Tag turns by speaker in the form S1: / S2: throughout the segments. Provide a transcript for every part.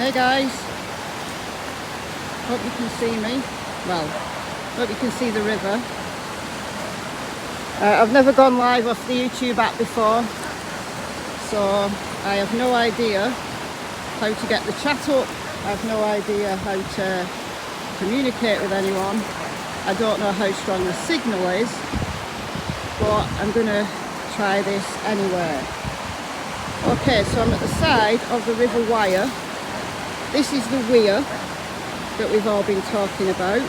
S1: Hey guys, hope you can see me. Well, hope you can see the river. I've never gone live off the YouTube app before, so I have no idea how to get the chat up. I have no idea how to communicate with anyone. I don't know how strong the signal is, but I'm gonna try this anyway. Okay, so I'm at the side of the River Wyre. This is the weir that we've all been talking about.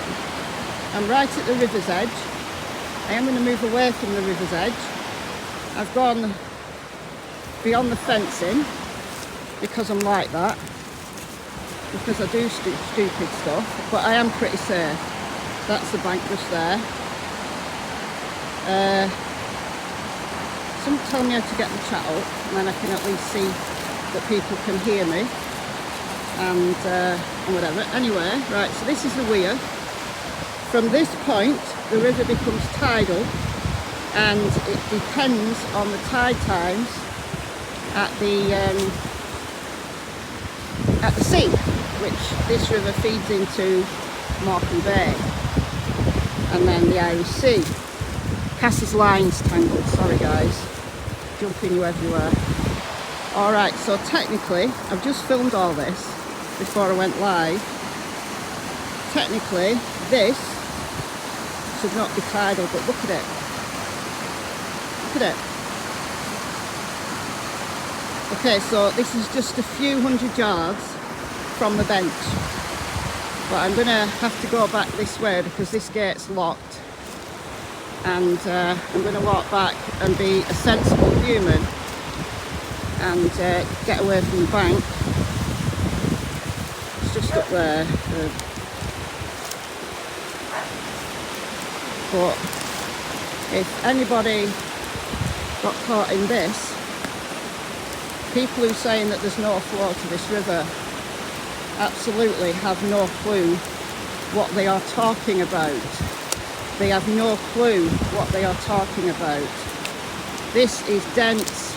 S1: I'm right at the river's edge. I am going to move away from the river's edge. I've gone beyond the fencing because I'm like that, because I do stupid stuff, but I am pretty safe. That's the bank just there. Someone tell me how to get the chat up, and then I can at least see that people can hear me. And whatever. Anyway, right, so this is the weir. From this point the river becomes tidal, and it depends on the tide times at the sea, which this river feeds into Morecambe Bay and then the Irish Sea. Cassie's line's tangled, sorry guys, jumping you everywhere. Alright, so technically I've just filmed all this before I went live. Technically this should not be tidal, but look at it. Look at it. Okay, so this is just a few hundred yards from the bench, but I'm gonna have to go back this way because this gate's locked, and I'm gonna walk back and be a sensible human and get away from the bank. Just up there, but if anybody got caught in this, people who are saying that there's no flow to this river absolutely have no clue what they are talking about. They have no clue what they are talking about. This is dense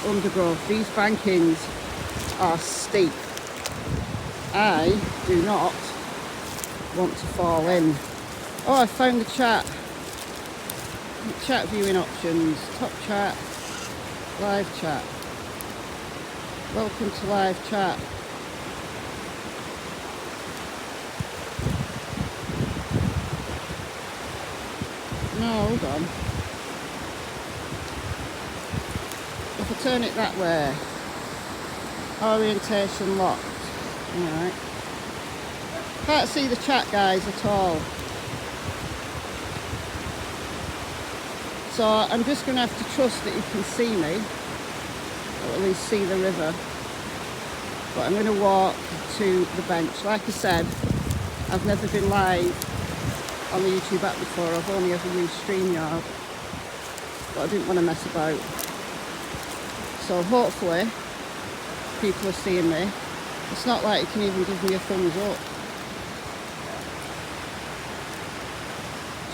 S1: undergrowth. These bankings are steep. I do not want to fall in. Oh, I found the chat. Chat viewing options. Top chat. Live chat. Welcome to live chat. No, hold on. If I turn it that way. Orientation locked. Alright. Can't see the chat guys at all. So I'm just going to have to trust that you can see me, or at least see the river. But I'm going to walk to the bench. Like I said, I've never been live on the YouTube app before. I've only ever used StreamYard, but I didn't want to mess about. So hopefully people are seeing me. It's not like you can even give me a thumbs up.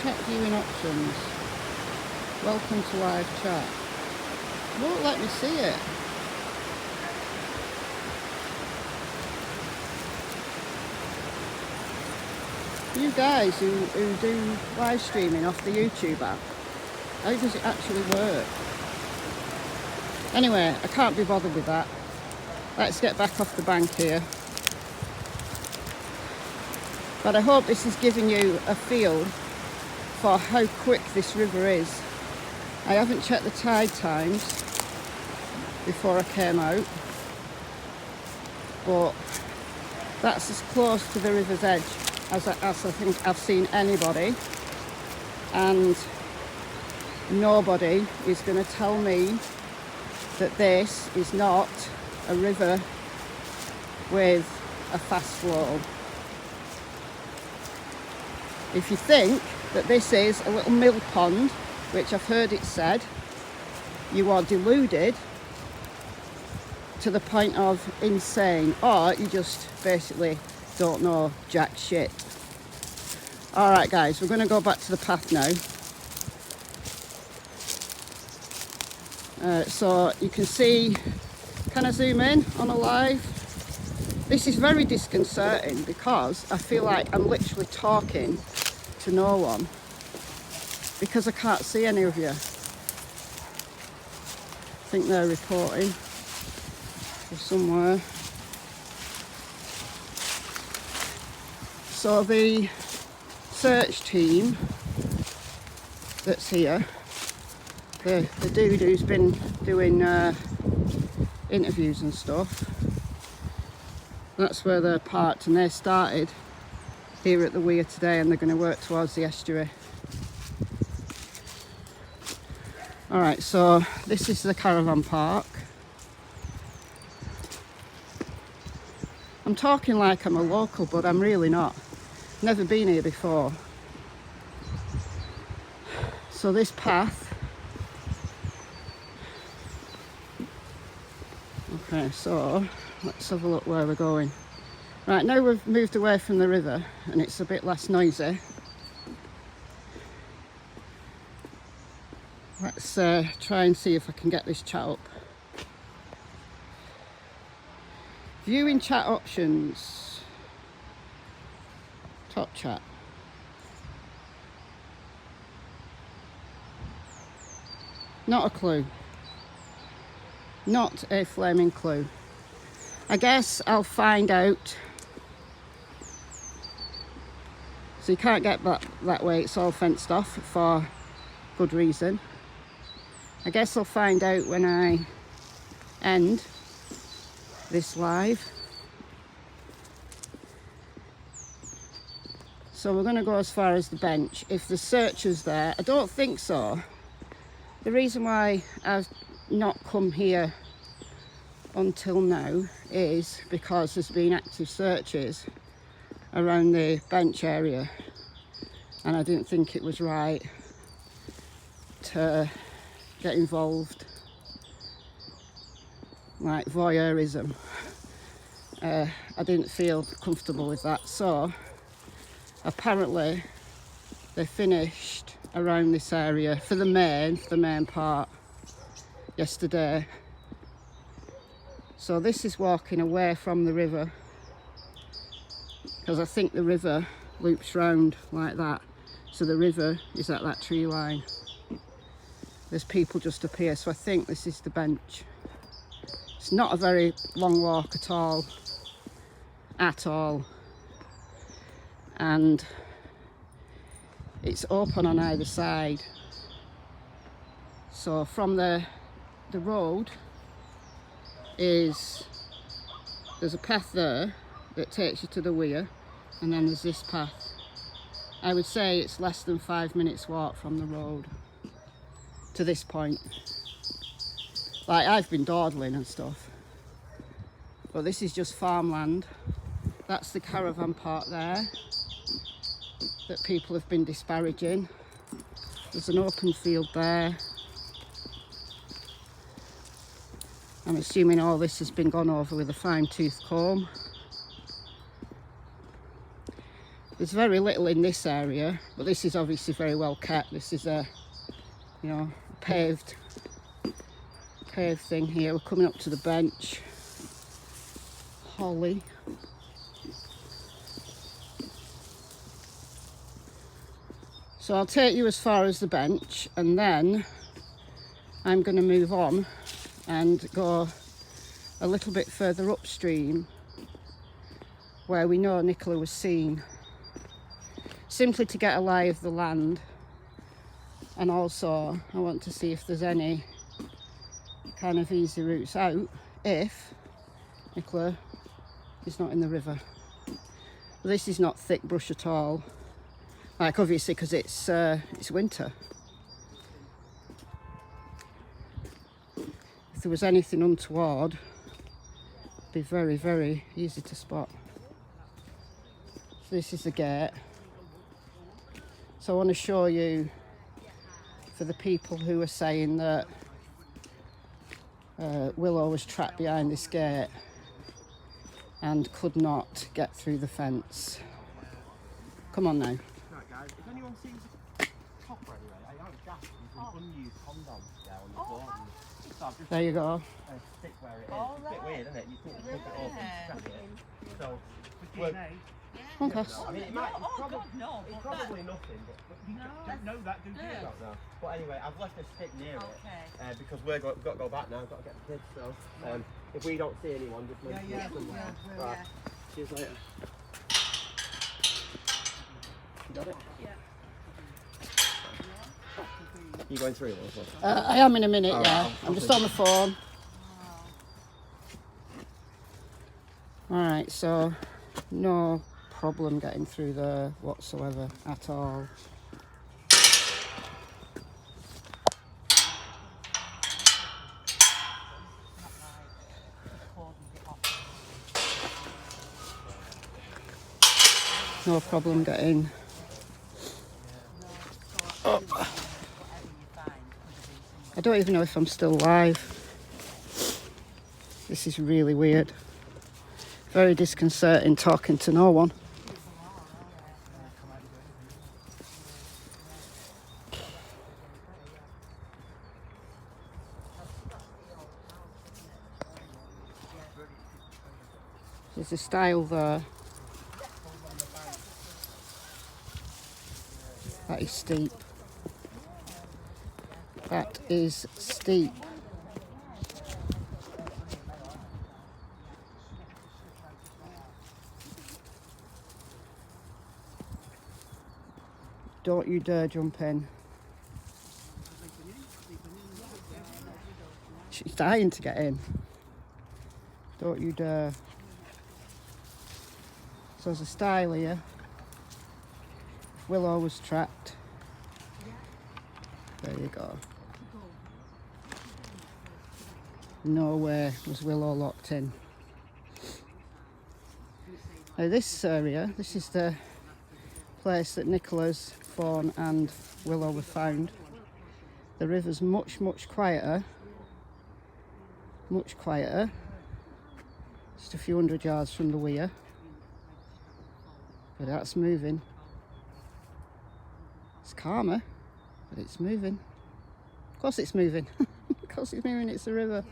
S1: Chat viewing options. Welcome to live chat. It won't let me see it. You guys who do live streaming off the YouTube app, how does it actually work? Anyway, I can't be bothered with that. Let's get back off the bank here. But I hope this is giving you a feel for how quick this river is. I haven't checked the tide times before I came out, but that's as close to the river's edge as I think I've seen anybody, and nobody is going to tell me that this is not a river with a fast flow. If you think that this is a little mill pond, which I've heard it said, you are deluded to the point of insane, or you just basically don't know jack shit. Alright guys, we're going to go back to the path now. So you can see, can I zoom in on a live? This is very disconcerting because I feel like I'm literally talking to no one because I can't see any of you. I think they're reporting from somewhere. So the search team that's here, the dude who's been doing interviews and stuff, that's where they're parked, and they started here at the weir today and they're going to work towards the estuary. Alright, so this is the caravan park. I'm talking like I'm a local, but I'm really not. Never been here before. So this path, okay, so let's have a look where we're going. Right, now we've moved away from the river and it's a bit less noisy. Let's try and see if I can get this chat up. Viewing chat options. Top chat. Not a clue. Not a flaming clue. I guess I'll find out. So you can't get that way, it's all fenced off for good reason. I guess I'll find out when I end this live. So we're going to go as far as the bench. If the searcher's there, I don't think so. The reason why I've not come here until now is because there's been active searches around the bench area and I didn't think it was right to get involved, like voyeurism. I didn't feel comfortable with that, so apparently they finished around this area for the main part yesterday. So this is walking away from the river because I think the river loops round like that, so the river is at that tree line. There's people just up here, so I think this is the bench. It's not a very long walk at all, and it's open on either side. So from the road there's a path there that takes you to the weir, and then there's this path. I would say it's less than 5 minutes walk from the road to this point. Like, I've been dawdling and stuff, but this is just farmland. That's the caravan park there that people have been disparaging. There's an open field there. I'm assuming all this has been gone over with a fine-tooth comb. There's very little in this area, but this is obviously very well kept. This is a, you know, paved thing here. We're coming up to the bench. Holly. So I'll take you as far as the bench, and then I'm going to move on and go a little bit further upstream where we know Nicola was seen, simply to get a lie of the land. And also I want to see if there's any kind of easy routes out if Nicola is not in the river. But this is not thick brush at all, like obviously because it's winter. If there was anything untoward, it'd be very, very easy to spot. So this is the gate. So I want to show you, for the people who are saying that Willow was trapped behind this gate and could not get through the fence. Come on now.
S2: Right, guys, if anyone sees a copper anyway, I haven't gassed because unused condoms there on the floor. So I've just
S1: There you go.
S2: stick where it is. It's a bit weird, isn't it? You think you put it off and strap it. Well,
S1: Come on, Cass.
S2: I mean, it might.
S3: Oh,
S2: It's
S3: God, no.
S2: it's
S3: but
S2: probably nothing, but you don't know that, do you?
S3: Yeah.
S2: Don't know. But anyway, I've left a stick near
S3: Okay.
S2: it because we've got to go back now. We've got to get the kids. So if we don't see anyone, just mention it somewhere. Right. See you later. You got it?
S3: Yeah.
S2: You going through it as well?
S1: I am in a minute,
S2: All
S1: yeah.
S2: right,
S1: I'm just on the phone. Alright, so no problem getting through there whatsoever at all. No problem getting up. I don't even know if I'm still live. This is really weird. Very disconcerting talking to no one. There's a stile there. That is steep. That is steep. Don't you dare jump in. She's dying to get in. Don't you dare. So there's a stile here. Willow was trapped. There you go. No way was Willow locked in. Now this area, this is the place that Nicola's fawn and Willow were found. The river's much quieter. Much quieter. Just a few hundred yards from the weir. But that's moving. It's calmer, but it's moving. Of course it's moving. Of course it's moving, it's the river.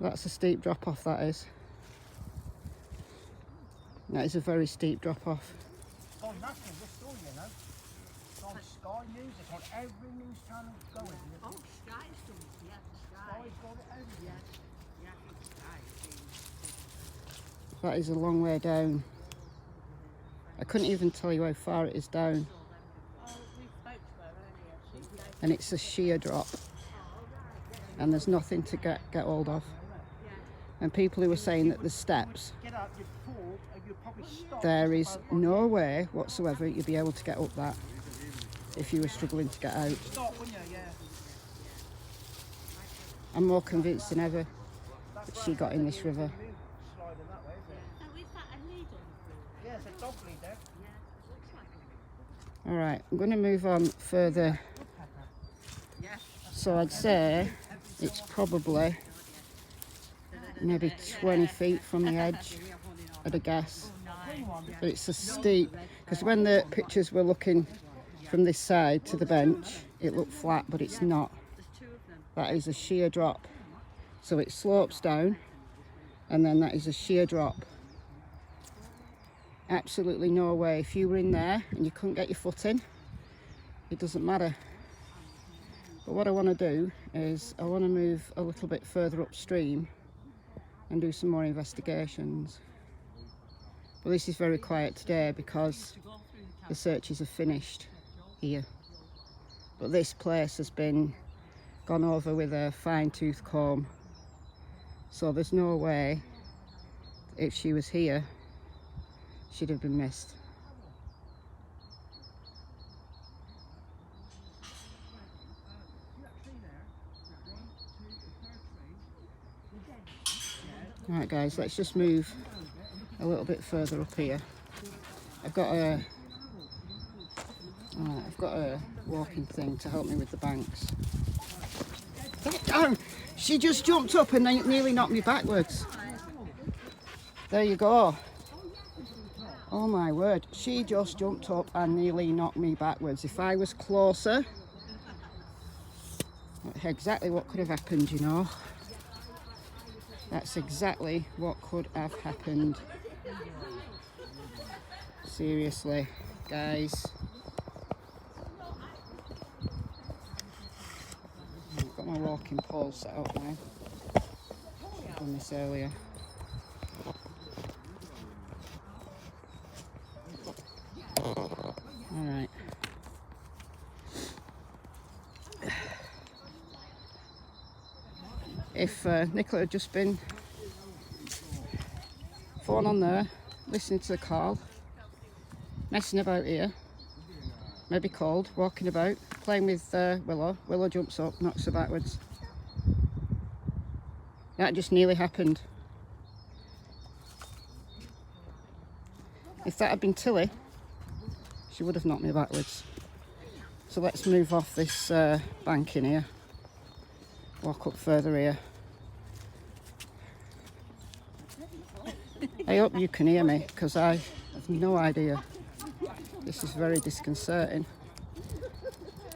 S1: That's a steep drop off, that is. That is a very steep drop off.
S2: It's on national, this story, you know. It's on Sky News, it's on every news channel going.
S3: Oh, Sky's done it, yeah, Sky.
S2: Sky's got it everywhere.
S3: Yeah, Sky.
S1: That is a long way down. I couldn't even tell you how far it is down.
S3: Oh, we spoke to her earlier.
S1: And it's a sheer drop. And there's nothing to get hold of. And people who were saying that the steps,
S2: Get up, you fall, and you probably stop.
S1: there is no way whatsoever you'd be able to get up that if you were struggling to get out.
S2: Stop, wouldn't you? Yeah.
S1: I'm more convinced than ever that she got in this river.
S2: Sliding that way, isn't it?
S3: So is that a needle?
S2: Yeah, it's a dog lead there.
S3: Yeah, looks like
S1: Alright, I'm going to move on further. So I'd say it's probably maybe 20 feet from the edge at a guess. But it's a steep, because when the pictures were looking from this side to the bench, it looked flat, but it's not. That is a sheer drop. So it slopes down, and then that is a sheer drop. Absolutely no way. If you were in there and you couldn't get your foot in, it doesn't matter. But what I want to do is I want to move a little bit further upstream and do some more investigations. Well, this is very quiet today because the searches are finished here. But this place has been gone over with a fine-tooth comb. So there's no way, if she was here, she'd have been missed. Alright guys, let's just move a little bit further up here. I've got a walking thing to help me with the banks. Get down! She just jumped up and nearly knocked me backwards. There you go. Oh my word, she just jumped up and nearly knocked me backwards. If I was closer, exactly what could have happened, you know. That's exactly what could have happened. Seriously, guys. I've got my walking pole set up now. I've done this earlier. Alright. If Nicola had just been phone on there, listening to the call, messing about here, maybe cold, walking about, playing with Willow. Willow jumps up, knocks her backwards. That just nearly happened. If that had been Tilly, she would have knocked me backwards. So let's move off this bank in here. Walk up further here. I hope you can hear me, because I have no idea. This is very disconcerting.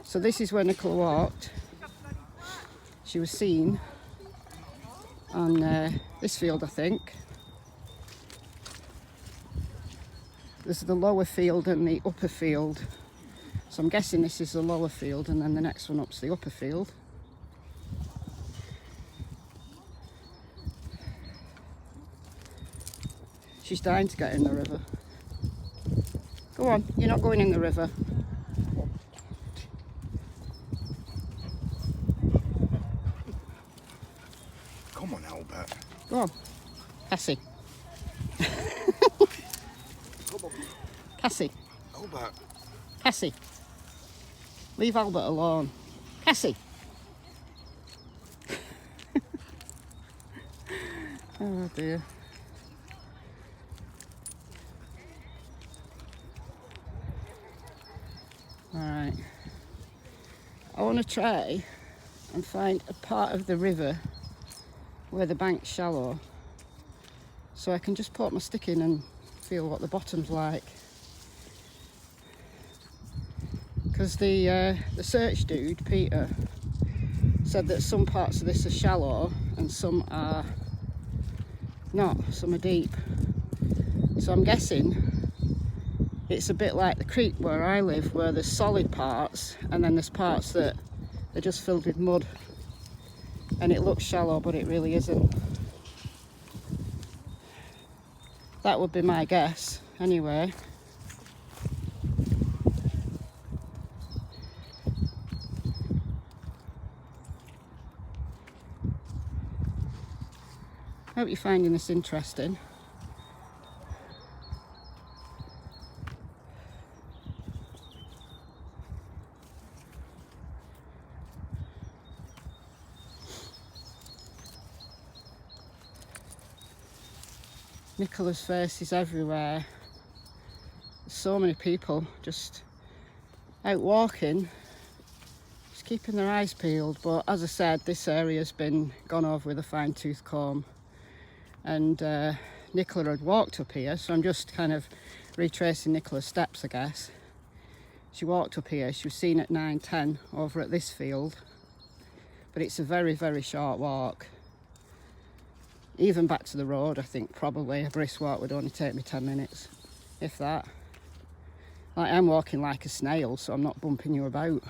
S1: So this is where Nicola walked. She was seen on this field, I think. There's the lower field and the upper field. So I'm guessing this is the lower field, and then the next one up's the upper field. She's dying to get in the river. Go on, you're not going in the river.
S4: Come on, Albert.
S1: Go on, Cassie. Cassie.
S4: Albert.
S1: Cassie. Leave Albert alone. Cassie. Oh dear. Alright. I want to try and find a part of the river where the bank's shallow, so I can just put my stick in and feel what the bottom's like. Because the search dude, Peter, said that some parts of this are shallow and some are not, some are deep. So I'm guessing it's a bit like the creek where I live, where there's solid parts and then there's parts that are just filled with mud, and it looks shallow but it really isn't. That would be my guess anyway. I hope you're finding this interesting. Nicola's face is everywhere. There's so many people just out walking, just keeping their eyes peeled. But as I said, this area's been gone over with a fine-tooth comb, and Nicola had walked up here, so I'm just kind of retracing Nicola's steps, I guess. She walked up here, she was seen at 9:10 over at this field, but it's a very, very short walk. Even back to the road, I think probably a brisk walk would only take me 10 minutes, if that. Like, I'm walking like a snail, so I'm not bumping you about.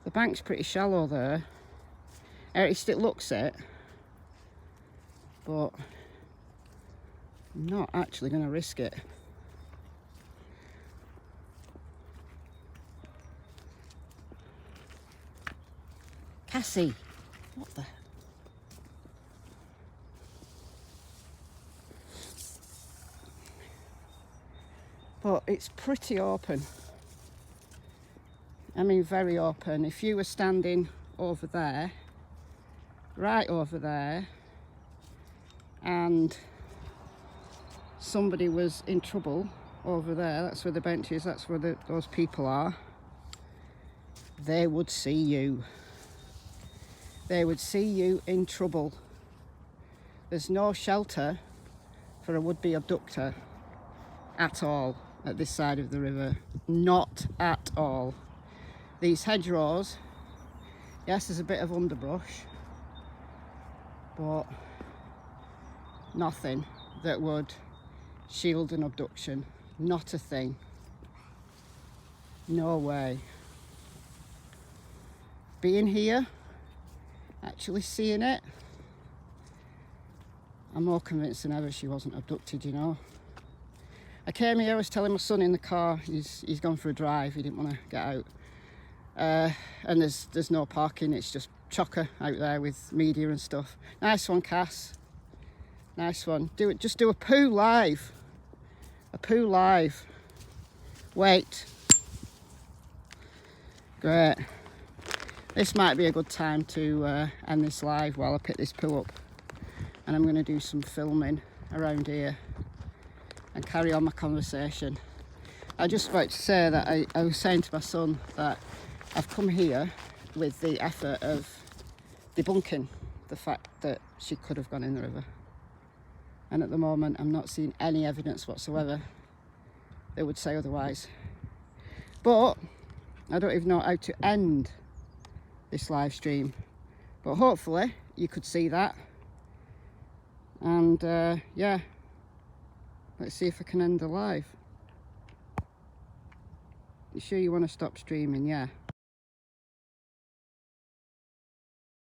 S1: The bank's pretty shallow there. At least it looks it. But I'm not actually going to risk it. Cassie, what the? But it's pretty open. I mean, very open. If you were standing over there, right over there, and somebody was in trouble over there, that's where the bench is, that's where those people are, they would see you. they would see you in trouble. There's no shelter for a would-be abductor at all at this side of the river. Not at all. These hedgerows, yes, there's a bit of underbrush, but nothing that would shield an abduction. Not a thing. No way. Being here, actually seeing it, I'm more convinced than ever she wasn't abducted, you know. I came here, I was telling my son in the car, he's gone for a drive, he didn't want to get out. And there's no parking, it's just chocker out there with media and stuff. Nice one, Cass. Nice one. Just do a poo live. A poo live. Wait. Great. This might be a good time to end this live while I pick this poo up. And I'm going to do some filming around here and carry on my conversation. I just about to say that I was saying to my son that I've come here with the effort of debunking the fact that she could have gone in the river. And at the moment I'm not seeing any evidence whatsoever that would say otherwise. But I don't even know how to end this live stream. But hopefully you could see that. And yeah, let's see if I can end the live. You sure you want to stop streaming? Yeah.